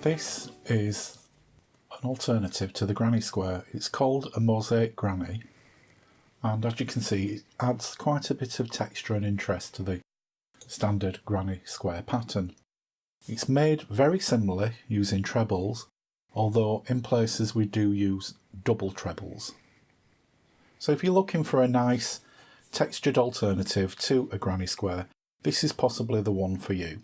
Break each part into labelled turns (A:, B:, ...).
A: This is an alternative to the granny square. It's called a mosaic granny, and as you can see it adds quite a bit of texture and interest to the standard granny square pattern. It's made very similarly using trebles, although in places we do use double trebles. So if you're looking for a nice textured alternative to a granny square, this is possibly the one for you.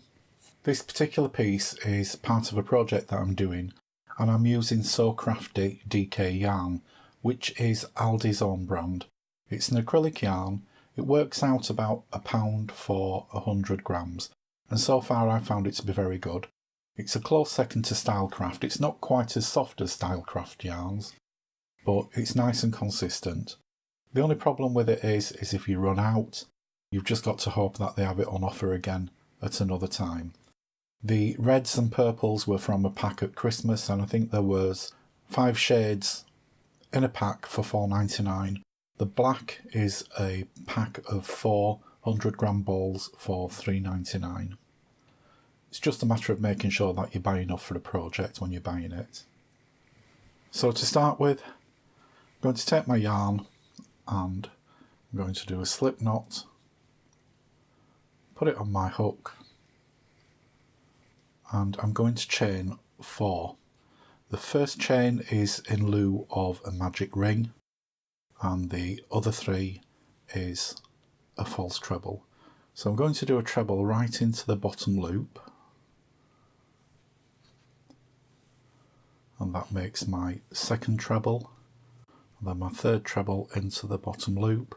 A: This particular piece is part of a project that I'm doing, and I'm using So Crafty DK yarn, which is Aldi's own brand. It's an acrylic yarn. It works out about £1 for 100 grams, and so far I've found it to be very good. It's a close second to Stylecraft. It's not quite as soft as Stylecraft yarns, but it's nice and consistent. The only problem with it is if you run out, you've just got to hope that they have it on offer again at another time. The reds and purples were from a pack at Christmas, and I think there was 5 shades in a pack for £4.99. The black is a pack of 4 100-gram balls for £3.99. It's just a matter of making sure that you buy enough for the project when you're buying it. So to start with, I'm going to take my yarn and I'm going to do a slip knot, put it on my hook, and I'm going to chain 4. The first chain is in lieu of a magic ring, and the other 3 is a false treble. So I'm going to do a treble right into the bottom loop, and that makes my second treble, and then my third treble into the bottom loop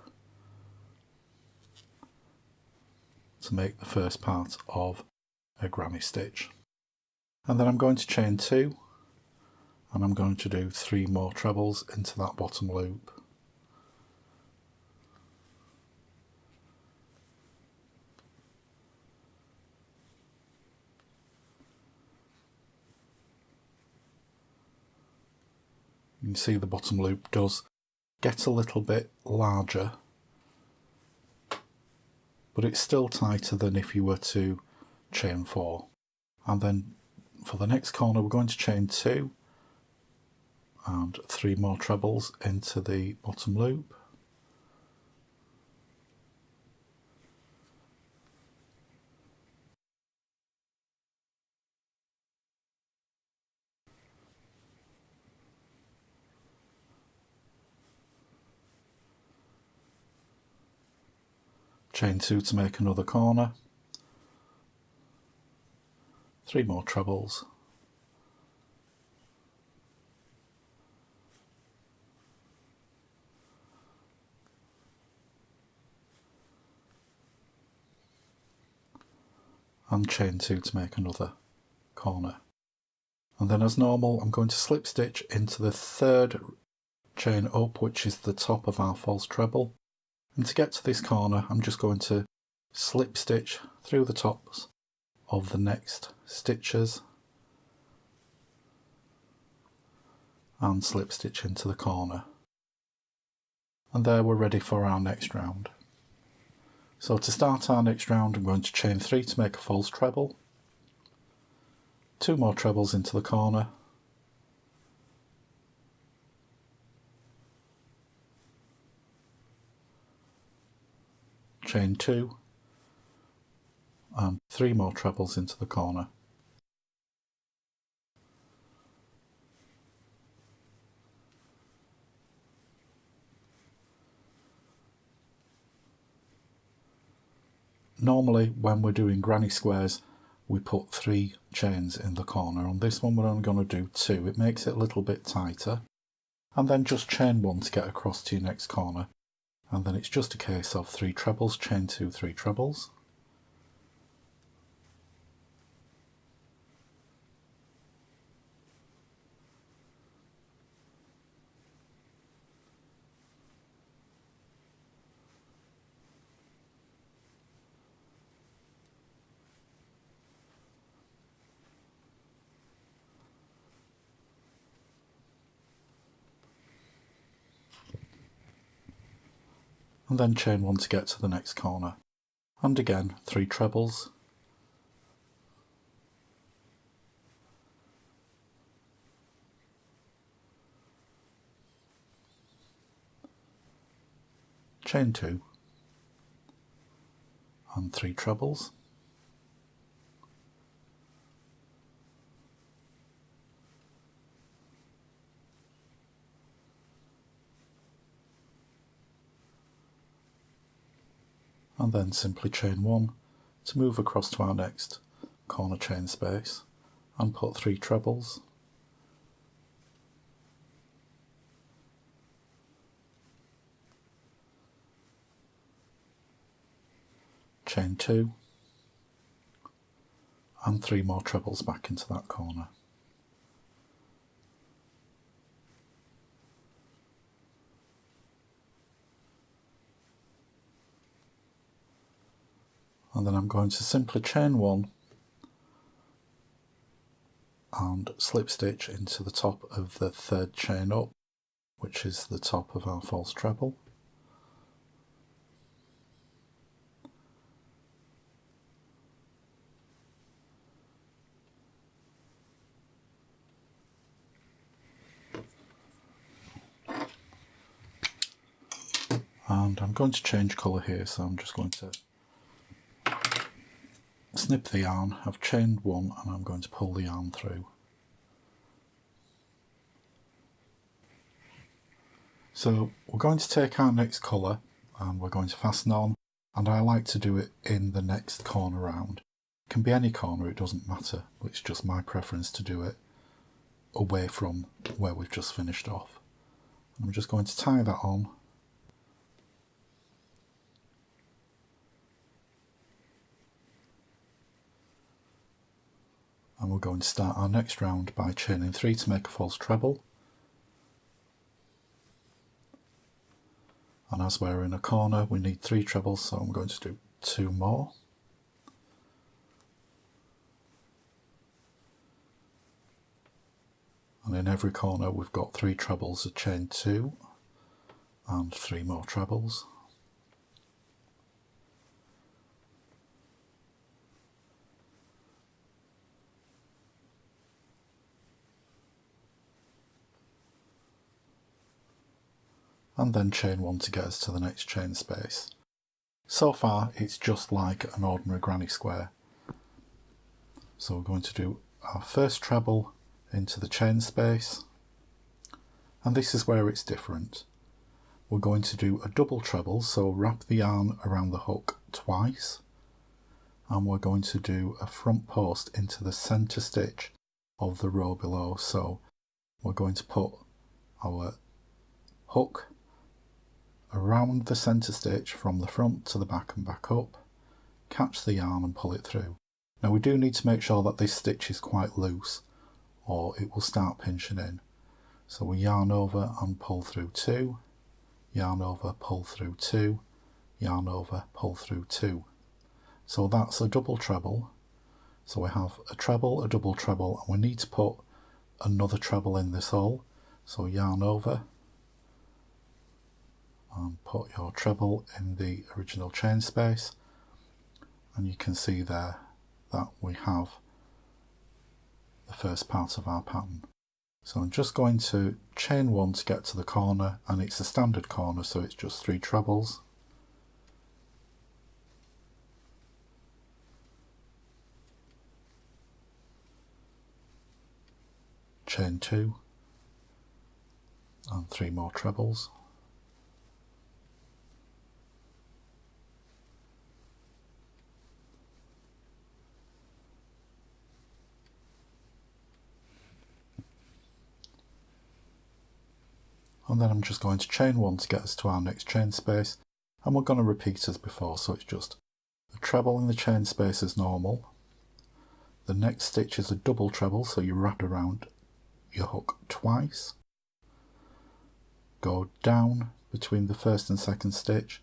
A: to make the first part of a granny stitch. And then I'm going to chain 2, and I'm going to do 3 more trebles into that bottom loop. You can see the bottom loop does get a little bit larger, but it's still tighter than if you were to chain 4. And then for the next corner we're going to chain 2 and 3 more trebles into the bottom loop. Chain 2 to make another corner, 3 more trebles, and chain 2 to make another corner. And then as normal I'm going to slip stitch into the third chain up, which is the top of our false treble. And to get to this corner I'm just going to slip stitch through the tops of the next stitches and slip stitch into the corner. And there we're ready for our next round. So to start our next round I'm going to chain 3 to make a false treble, 2 more trebles into the corner, chain 2 and 3 more trebles into the corner. Normally when we're doing granny squares we put 3 chains in the corner. On this one we're only going to do 2. It makes it a little bit tighter, and then just chain 1 to get across to your next corner, and then it's just a case of 3 trebles, chain 2, 3 trebles, and then chain 1 to get to the next corner, and again 3 trebles, chain 2 and 3 trebles, and then simply chain 1 to move across to our next corner chain space and put 3 trebles, chain 2 and 3 more trebles back into that corner. And then I'm going to simply chain 1 and slip stitch into the top of the third chain up, which is the top of our false treble. And I'm going to change colour here, so I'm just going to snip the yarn. I've chained 1 and I'm going to pull the yarn through. So we're going to take our next colour and we're going to fasten on, and I like to do it in the next corner round. It can be any corner, it doesn't matter, but it's just my preference to do it away from where we've just finished off. I'm just going to tie that on. And we're going to start our next round by chaining 3 to make a false treble. And as we're in a corner, we need 3 trebles, so I'm going to do 2 more. And in every corner, we've got 3 trebles, a chain 2 and 3 more trebles. And then chain 1 to get us to the next chain space. So far it's just like an ordinary granny square. So we're going to do our first treble into the chain space, and this is where it's different. We're going to do a double treble, so wrap the yarn around the hook twice, and we're going to do a front post into the centre stitch of the row below. So we're going to put our hook around the centre stitch from the front to the back and back up, catch the yarn and pull it through. Now we do need to make sure that this stitch is quite loose or it will start pinching in. So we yarn over and pull through 2, yarn over, pull through 2, yarn over, pull through 2. So that's a double treble. So we have a treble, a double treble, and we need to put another treble in this hole. So yarn over and put your treble in the original chain space, and you can see there that we have the first part of our pattern. So I'm just going to chain 1 to get to the corner, and it's a standard corner, so it's just 3 trebles. Chain 2 and 3 more trebles. And then I'm just going to chain 1 to get us to our next chain space, and we're going to repeat as before, so it's just a treble in the chain space as normal. The next stitch is a double treble, so you wrap around your hook twice, go down between the first and second stitch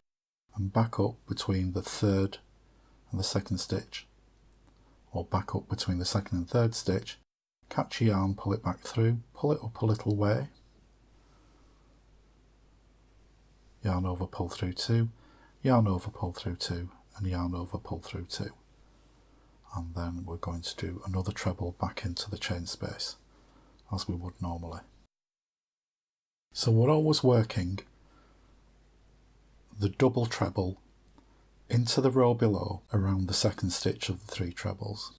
A: and back up between the third and the second stitch, or back up between the second and third stitch, catch your yarn, pull it back through, pull it up a little way, yarn over, pull through 2, yarn over, pull through 2, and yarn over, pull through 2. And then we're going to do another treble back into the chain space as we would normally. So we're always working the double treble into the row below around the second stitch of the 3 trebles.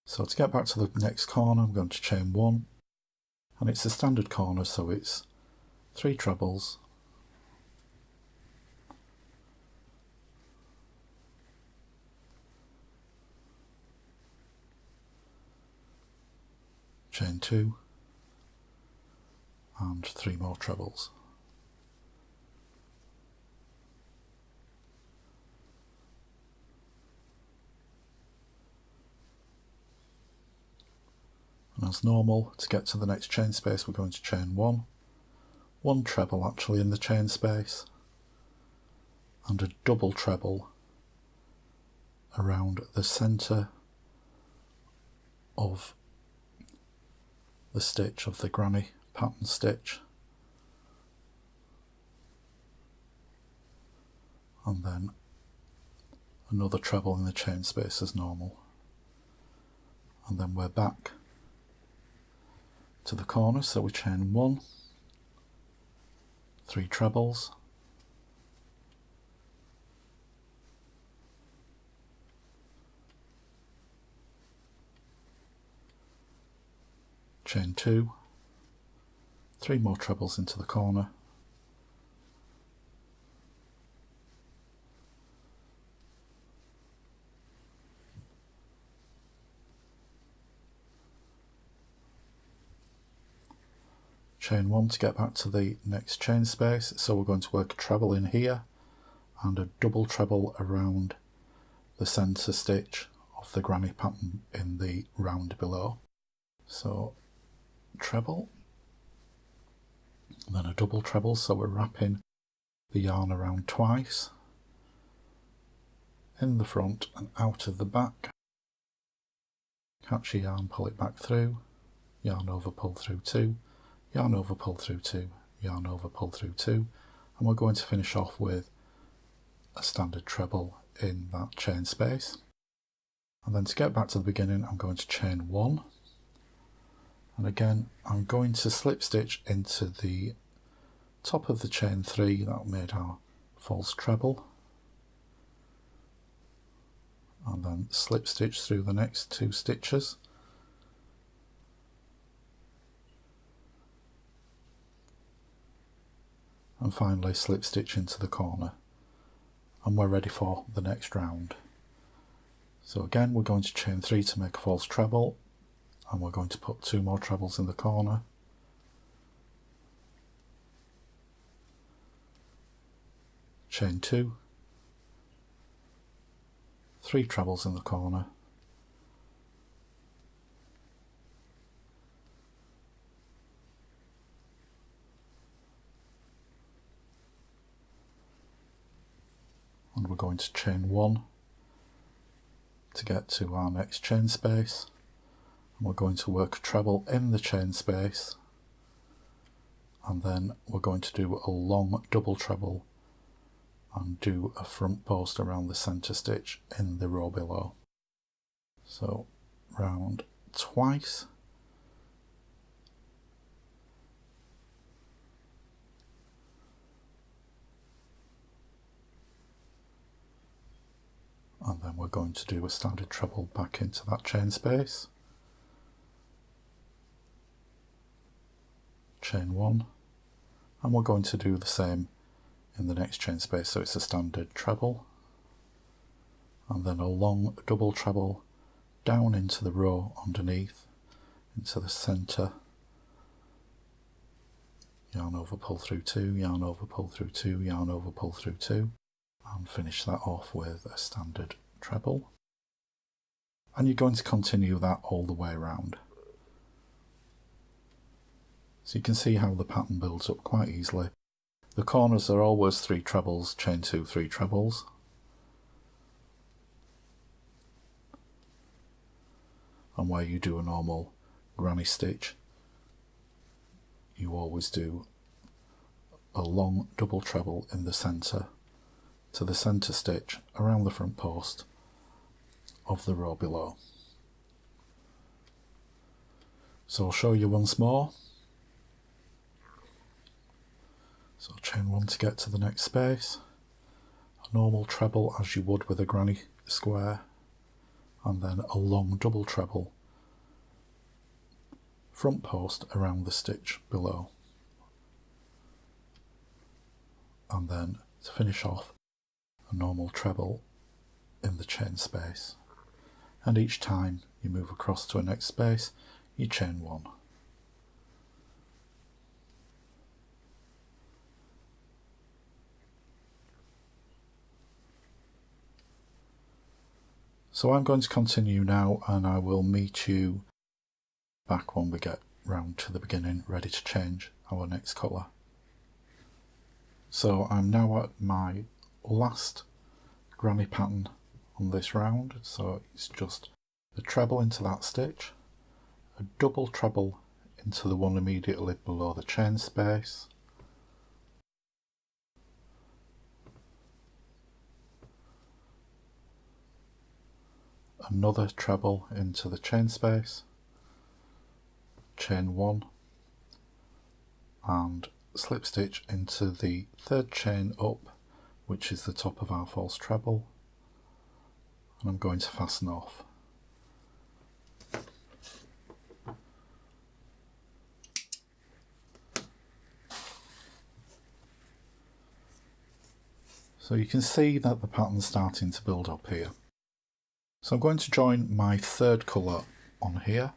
A: So to get back to the next corner, I'm going to chain 1, and it's a standard corner, so it's 3 trebles, chain 2, and 3 more trebles. And as normal, to get to the next chain space, we're going to chain 1 treble actually in the chain space, and a double treble around the centre of the stitch of the granny pattern stitch, and then another treble in the chain space as normal, and then we're back to the corner, so we chain 1, 3 trebles, chain 2, 3 more trebles into the corner, chain 1 to get back to the next chain space, so we're going to work a treble in here and a double treble around the centre stitch of the granny pattern in the round below. So treble, then a double treble, so we're wrapping the yarn around twice, in the front and out of the back, catch your yarn, pull it back through, yarn over, pull through 2, yarn over, pull through 2, yarn over, pull through 2, and we're going to finish off with a standard treble in that chain space. And then to get back to the beginning, I'm going to chain 1, and again I'm going to slip stitch into the top of the chain 3 that made our false treble, and then slip stitch through the next 2 stitches, and finally slip stitch into the corner, and we're ready for the next round. So again we're going to chain 3 to make a false treble, and we're going to put 2 more trebles in the corner, chain 2, 3 trebles in the corner, and we're going to chain 1 to get to our next chain space, and we're going to work a treble in the chain space, and then we're going to do a long double treble and do a front post around the centre stitch in the row below. So round twice, and then we're going to do a standard treble back into that chain space, chain 1, and we're going to do the same in the next chain space, so it's a standard treble, and then a long double treble down into the row underneath, into the centre, yarn over, pull through 2, yarn over, pull through 2, yarn over, pull through 2, and finish that off with a standard treble. And you're going to continue that all the way around. So you can see how the pattern builds up quite easily. The corners are always 3 trebles, chain 2, 3 trebles. And where you do a normal granny stitch, you always do a long double treble in the centre to the centre stitch around the front post of the row below. So I'll show you once more. chain 1 to get to the next space, a normal treble as you would with a granny square, and then a long double treble front post around the stitch below, and then to finish off a normal treble in the chain space, and each time you move across to a next space you chain 1. So I'm going to continue now, and I will meet you back when we get round to the beginning, ready to change our next colour. So I'm now at my last granny pattern on this round, so it's just a treble into that stitch, a double treble into the one immediately below the chain space, another treble into the chain space, chain 1, and slip stitch into the third chain up, which is the top of our false treble, and I'm going to fasten off. So you can see that the pattern's starting to build up here. So I'm going to join my third colour on here.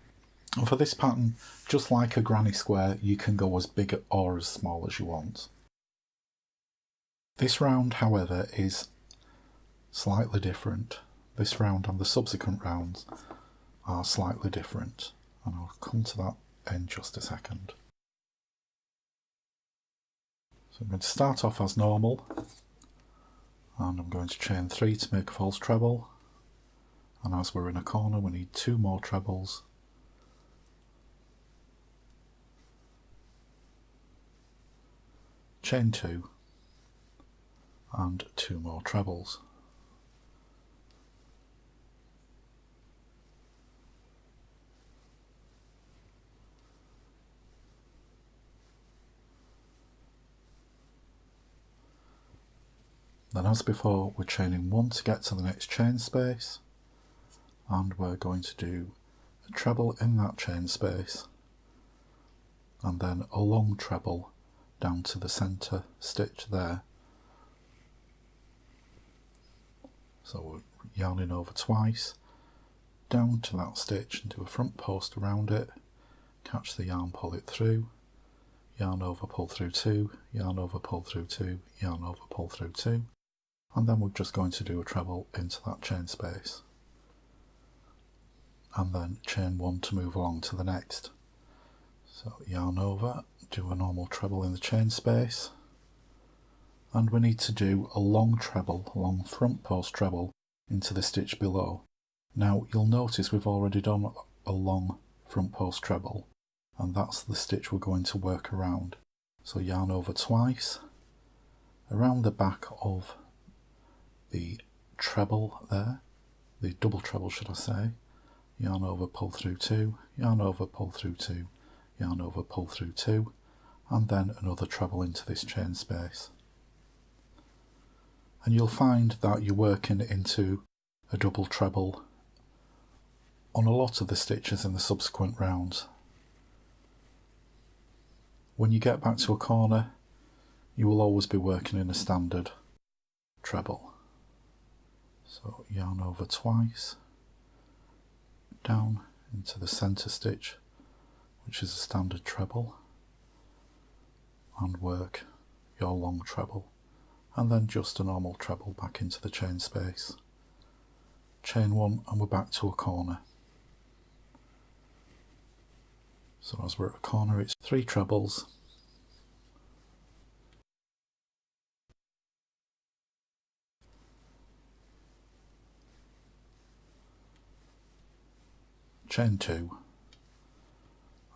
A: And for this pattern, just like a granny square, you can go as big or as small as you want. This round, however, is slightly different. This round and the subsequent rounds are slightly different, and I'll come to that in just a second. So I'm going to start off as normal, and I'm going to chain 3 to make a false treble, and as we're in a corner we need 2 more trebles, chain 2 and 2 more trebles. Then as before, we're chaining 1 to get to the next chain space, and we're going to do a treble in that chain space, and then a long treble down to the centre stitch there. So we're yarning over twice, down to that stitch and do a front post around it, catch the yarn, pull it through, yarn over, pull through 2, yarn over, pull through 2, yarn over, pull through 2, and then we're just going to do a treble into that chain space, and then chain 1 to move along to the next. So yarn over, do a normal treble in the chain space, and we need to do a long treble, a long front post treble into the stitch below. Now you'll notice we've already done a long front post treble, and that's the stitch we're going to work around. So yarn over twice, around the back of the treble there, the double treble should I say, yarn over, pull through 2, yarn over, pull through 2, yarn over, pull through 2, and then another treble into this chain space. And you'll find that you're working into a double treble on a lot of the stitches in the subsequent rounds. When you get back to a corner, you will always be working in a standard treble. So yarn over twice, down into the centre stitch, which is a standard treble, and work your long treble, and then just a normal treble back into the chain space. Chain 1 and we're back to a corner. So as we're at a corner, it's 3 trebles, chain 2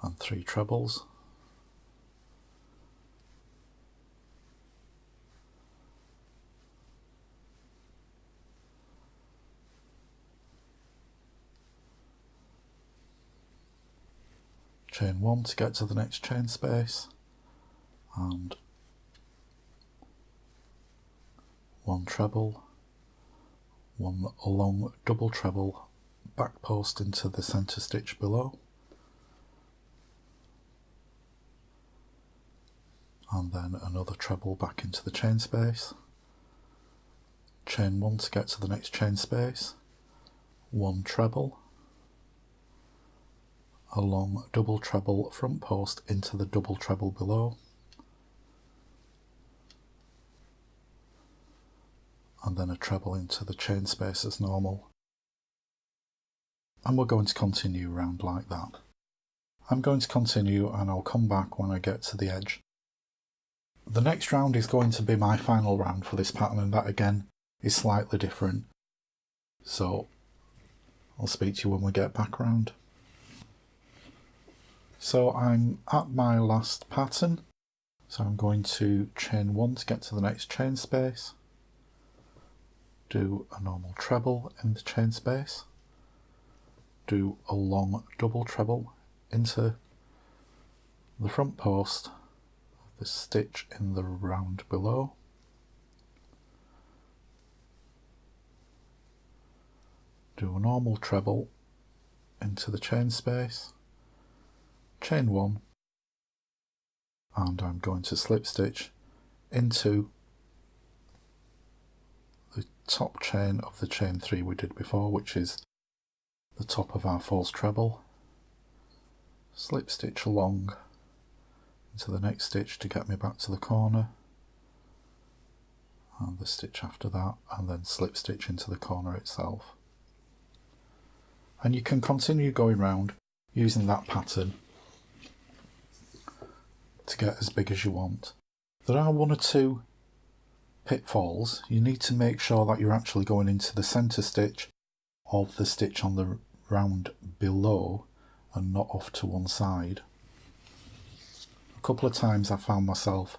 A: and 3 trebles, chain 1 to get to the next chain space, and 1 treble, 1 long double treble back post into the centre stitch below, and then another treble back into the chain space, chain 1 to get to the next chain space, 1 treble, a long double treble front post into the double treble below, and then a treble into the chain space as normal. And we're going to continue round like that. I'm going to continue and I'll come back when I get to the edge. The next round is going to be my final round for this pattern, and that again is slightly different. So I'll speak to you when we get back round. So I'm at my last pattern, so I'm going to chain 1 to get to the next chain space, do a normal treble in the chain space, do a long double treble into the front post of the stitch in the round below, do a normal treble into the chain space, chain 1, and I'm going to slip stitch into the top chain of the chain 3 we did before, which is the top of our false treble, slip stitch along into the next stitch to get me back to the corner, and the stitch after that, and then slip stitch into the corner itself. And you can continue going round using that pattern to get as big as you want. There are 1 or 2 pitfalls. You need to make sure that you're actually going into the centre stitch of the stitch on the round below and not off to one side. A couple of times I found myself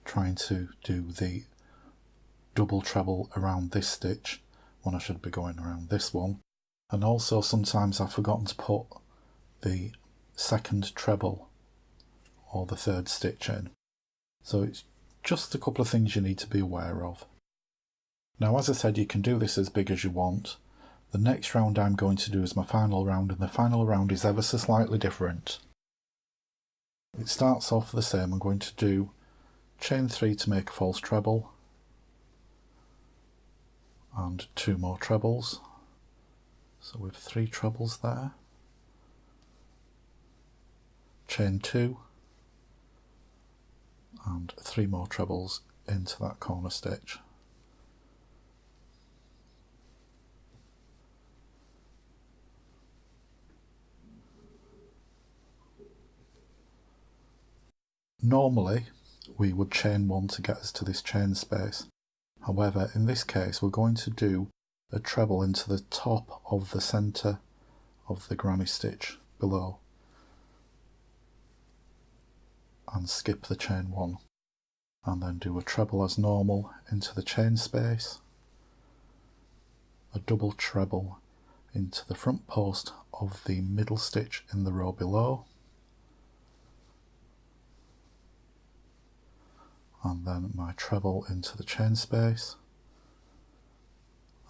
A: trying to do the double treble around this stitch when I should be going around this one, and also sometimes I've forgotten to put the second treble or the third stitch in. So it's just a couple of things you need to be aware of. Now, as I said, you can do this as big as you want. The next round I'm going to do is my final round, and the final round is ever so slightly different. It starts off the same. I'm going to do chain 3 to make a false treble and 2 more trebles. So with 3 trebles there, chain 2 and 3 more trebles into that corner stitch. Normally we would chain 1 to get us to this chain space. However, in this case we're going to do a treble into the top of the centre of the granny stitch below and skip the chain 1, and then do a treble as normal into the chain space, a double treble into the front post of the middle stitch in the row below, and then my treble into the chain space.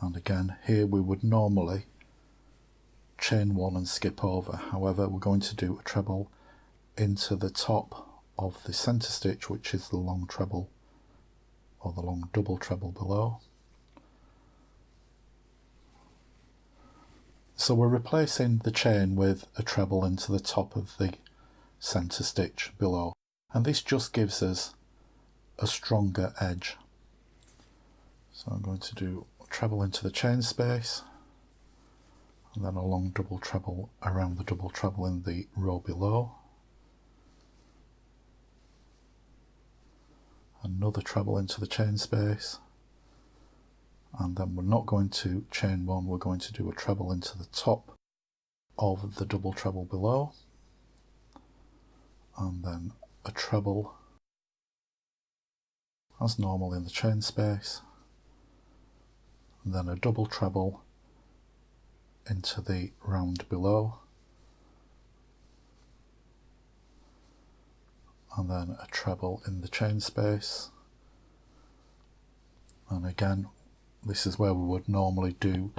A: And again, here we would normally chain 1 and skip over. However, we're going to do a treble into the top of the centre stitch, which is the long treble or the long double treble below. So we're replacing the chain with a treble into the top of the centre stitch below, and this just gives us a stronger edge. So I'm going to do a treble into the chain space, and then a long double treble around the double treble in the row below, another treble into the chain space, and then we're not going to chain 1, we're going to do a treble into the top of the double treble below, and then a treble as normal in the chain space, and then a double treble into the round below, and then a treble in the chain space, And again, this is where we would normally do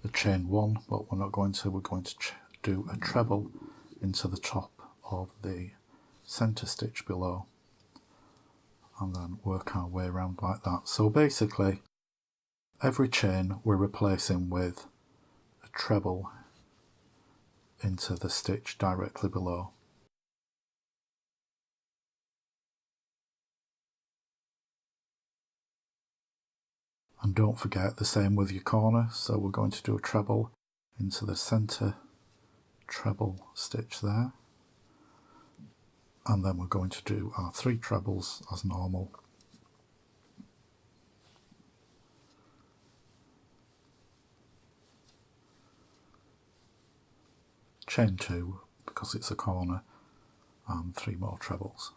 A: a chain 1, but we're not going to. We're going to do a treble into the top of the centre stitch below, and then work our way around like that. So basically, every chain we're replacing with a treble into the stitch directly below. And don't forget the same with your corner, so we're going to do a treble into the centre treble stitch there, and then we're going to do our 3 trebles as normal. Chain 2 because it's a corner, and 3 more trebles.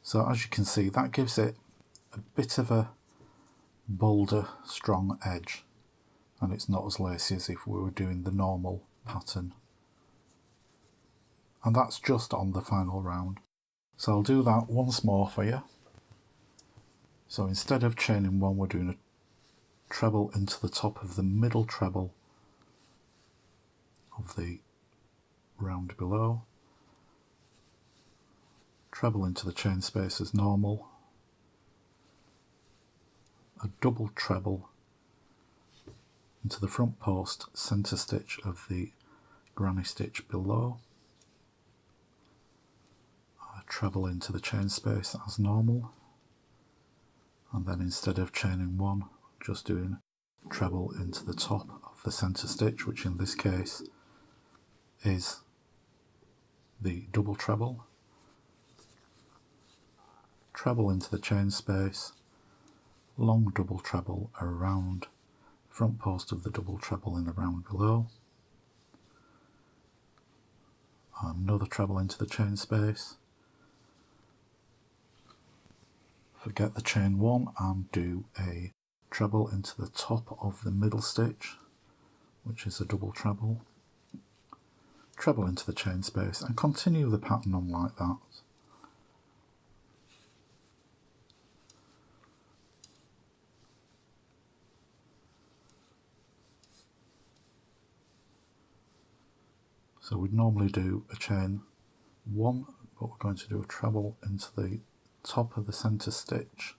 A: So as you can see, that gives it a bit of a bolder, strong edge, and it's not as lacy as if we were doing the normal pattern. And that's just on the final round. So I'll do that once more for you. So instead of chaining 1, we're doing a treble into the top of the middle treble of the round below, treble into the chain space as normal, a double treble into the front post centre stitch of the granny stitch below, a treble into the chain space as normal, and then instead of chaining 1, just doing a treble into the top of the centre stitch, which in this case is the double treble, treble into the chain space, long double treble around front post of the double treble in the round below, another treble into the chain space, forget the chain 1 and do a treble into the top of the middle stitch, which is a double treble, treble into the chain space, and continue the pattern on like that. So we'd normally do a chain 1, but we're going to do a treble into the top of the centre stitch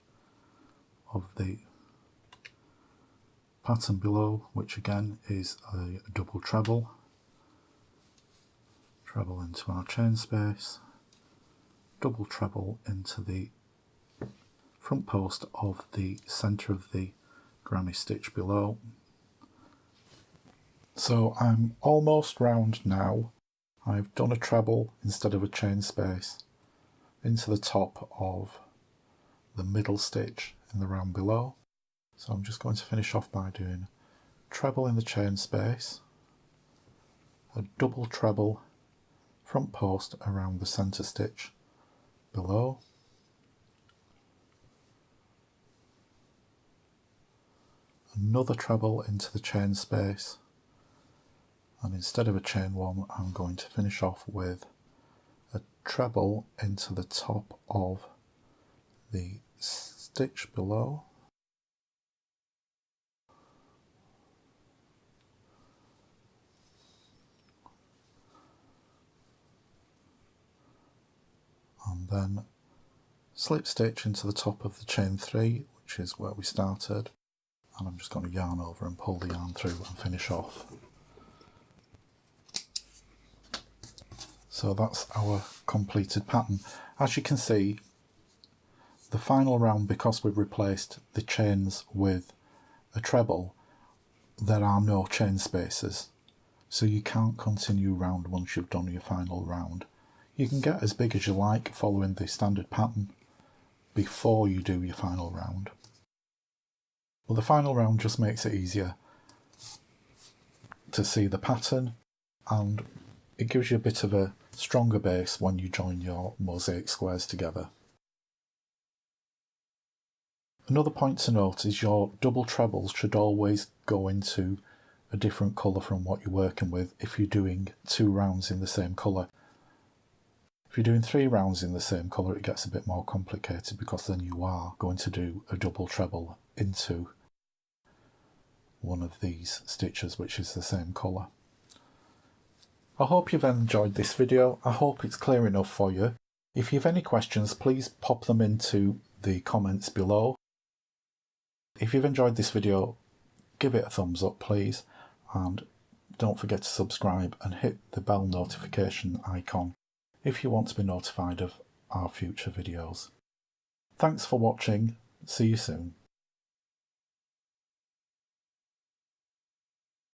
A: of the pattern below, which again is a double treble, treble into our chain space, double treble into the front post of the centre of the granny stitch below. So I'm almost round now. I've done a treble instead of a chain space into the top of the middle stitch in the round below. So I'm just going to finish off by doing treble in the chain space, a double treble front post around the centre stitch below, another treble into the chain space, and instead of a chain 1, I'm going to finish off with a treble into the top of the stitch below, and then slip stitch into the top of the chain 3, which is where we started, and I'm just going to yarn over and pull the yarn through and finish off. So that's our completed pattern. As you can see, the final round, because we've replaced the chains with a treble, there are no chain spaces, so you can't continue round once you've done your final round. You can get as big as you like following the standard pattern before you do your final round, but the final round just makes it easier to see the pattern, and it gives you a bit of a stronger base when you join your mosaic squares together. Another point to note is your double trebles should always go into a different colour from what you're working with if you're doing 2 rounds in the same colour. If you're doing 3 rounds in the same colour, it gets a bit more complicated because then you are going to do a double treble into one of these stitches which is the same colour. I hope you've enjoyed this video. I hope it's clear enough for you. If you have any questions, please pop them into the comments below. If you've enjoyed this video, give it a thumbs up please, and don't forget to subscribe and hit the bell notification icon if you want to be notified of our future videos. Thanks for watching. See you soon.